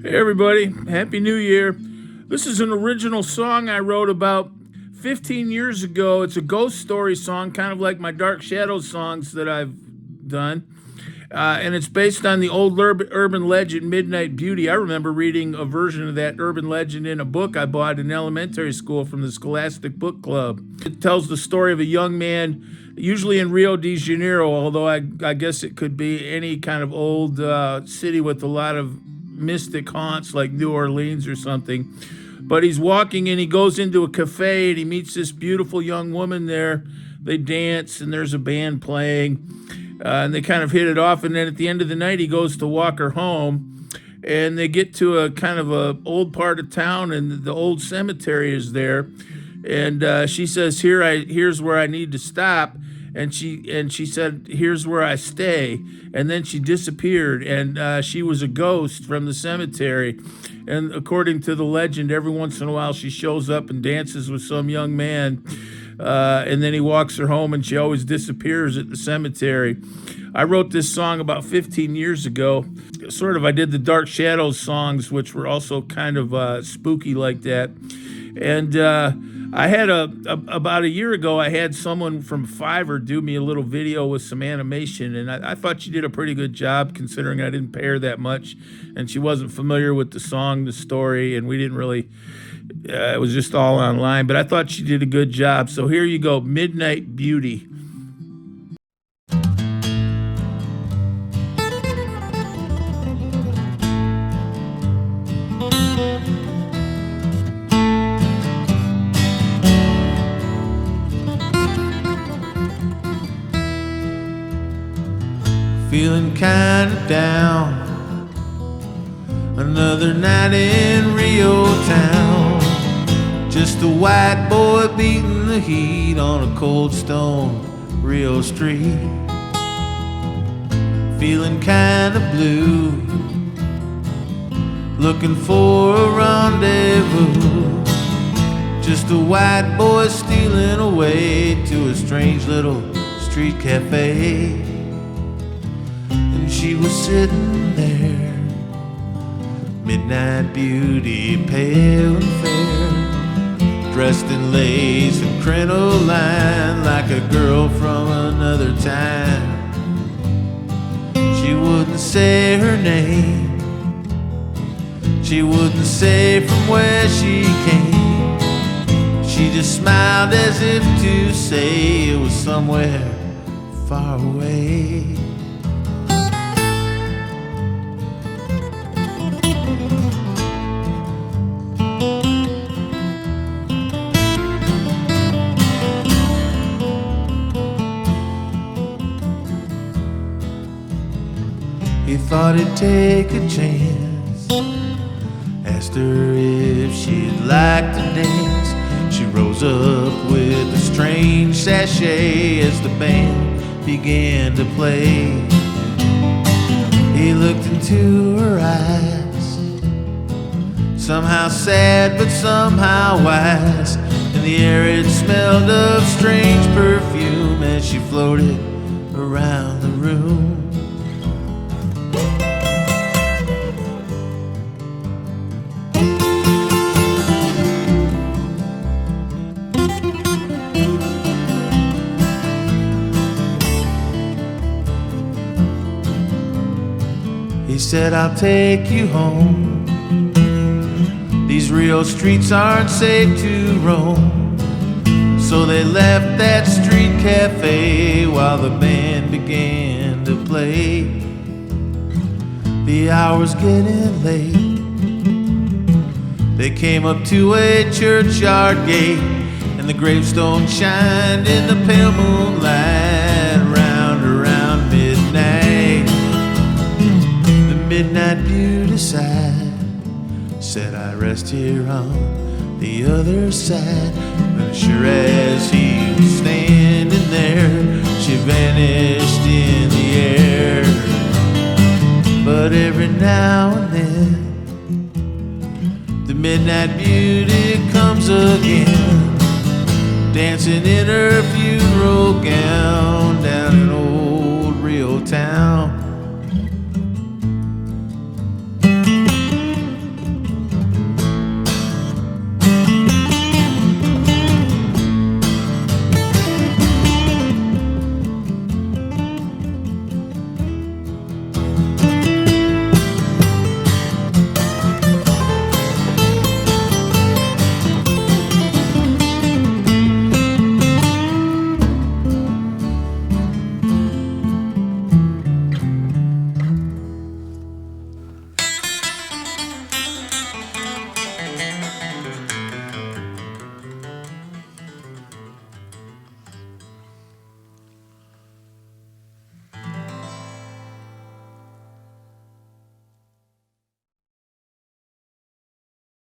Hey everybody, Happy New Year. This is an original song I wrote about 15 years ago. It's a ghost story song, kind of like my Dark Shadows songs that I've done. And it's based on the old urban legend Midnight Beauty. I remember reading a version of that urban legend in a book I bought in elementary school from the Scholastic Book Club. It tells the story of a young man, usually in Rio de Janeiro, although I guess it could be any kind of old city with a lot of mystic haunts like New Orleans or something. But he's walking and he goes into a cafe and he meets this beautiful young woman there. They dance and there's a band playing. And they kind of hit it off, and then at the end of the night, he goes to walk her home, and they get to a kind of a old part of town, and the old cemetery is there, and she says, "Here's where I need to stop," and she said, "Here's where I stay," and then she disappeared, and she was a ghost from the cemetery, and according to the legend, every once in a while she shows up and dances with some young man. And then he walks her home and she always disappears at the cemetery. I wrote this song about 15 years ago. I did the Dark Shadows songs, which were also kind of spooky like that. And I had about a year ago, I had someone from Fiverr do me a little video with some animation, and I thought she did a pretty good job considering I didn't pay her that much, and she wasn't familiar with the song, the story, and we didn't really, it was just all online, but I thought she did a good job. So here you go, Midnight Beauty. Feeling kinda down, another night in Rio town. Just a white boy beating the heat on a cold stone Rio street. Feeling kinda blue, looking for a rendezvous. Just a white boy stealing away to a strange little street cafe. And she was sitting there, midnight beauty, pale and fair, dressed in lace and crinoline, like a girl from another time. She wouldn't say her name, she wouldn't say from where she came. She just smiled as if to say it was somewhere far away. He thought he'd take a chance, asked her if she'd like to dance. She rose up with a strange sachet as the band began to play. He looked into her eyes, somehow sad but somehow wise. In the air it smelled of strange perfume as she floated around the room. He said, "I'll take you home. These Rio streets aren't safe to roam." So they left that street cafe while the band began to play. The hour's getting late. They came up to a churchyard gate, and the gravestone shined in the pale moonlight around midnight. Midnight beauty sighed, said, "I rest here on the other side." But sure as he was standing there, she vanished in the air. But every now and then, the midnight beauty comes again, dancing in her funeral gown.